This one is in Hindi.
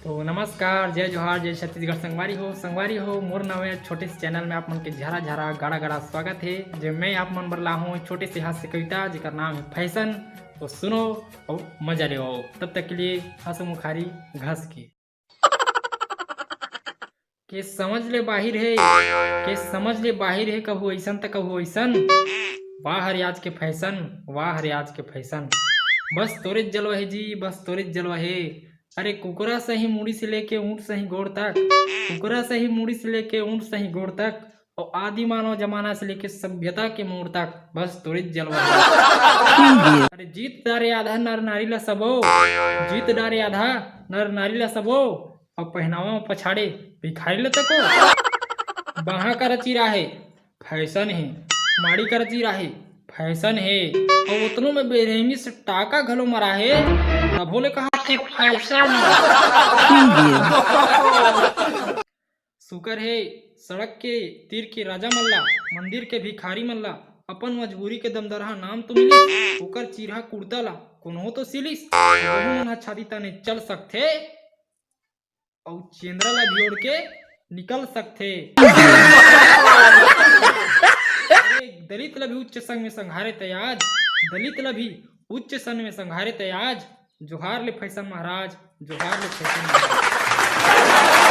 तो नमस्कार, जय जोहार, जय छत्तीसगढ़। संगवारी हो मोर नवे छोटे से चैनल में आप मन के झरा झरा गाड़ा गाड़ा स्वागत है। जो मैं आप मन बर ला हूँ छोटे से हास्य कविता जिसका नाम है फैशन। तो सुनो और मजा ले आओ। तब तक के लिए हंस मुखारी घस के समझ ले बाहिर है, कभू ऐसन त कभू ऐसन। वाह हर आज के फैशन, वाह हर आज के फैशन। बस तोरे जलवा है जी, बस तोरे जलवा है। अरे कुकरा सही मुड़ी से लेके ऊंट सही गोड़ तक, कुकरा सही मुड़ी से लेके ऊंट सही गोड़ तक, और आदि मानव जमाना से लेके सभ्यता के मोड़ तक बस तोरे जलवा है। अरे जीत डारे आधा नर नारी ला सबो, जीत डारे आधा नर नारी ला सबो, और पहनावा में पछाड़े भिखारी ला तको। बाहा का रची राहे फैशन है, माड़ी का रची राहे फैशन है, और उतनों में बेरहमी से टाका घलो मरा है, तब बोले कहा कि फैशन। शुक्र है सड़क के तीर के राजा मल्ला, मंदिर के भिखारी मल्ला, अपन मजबूरी के दमदरहा नाम तो मिली, ओकर चीरहा कुर्ता ला कोनो तो सिलिस, मन छाती तने चल सकथे, और चेंद्रा ला भी ओढ़ के निकल सकथे। दलित ला भी उच्च संघ में संघारे तयाज, दलित ला भी उच्च संघ में संघारे तयाज। जोहार ले फैशन महाराज, जोहार ले फैशन महाराज।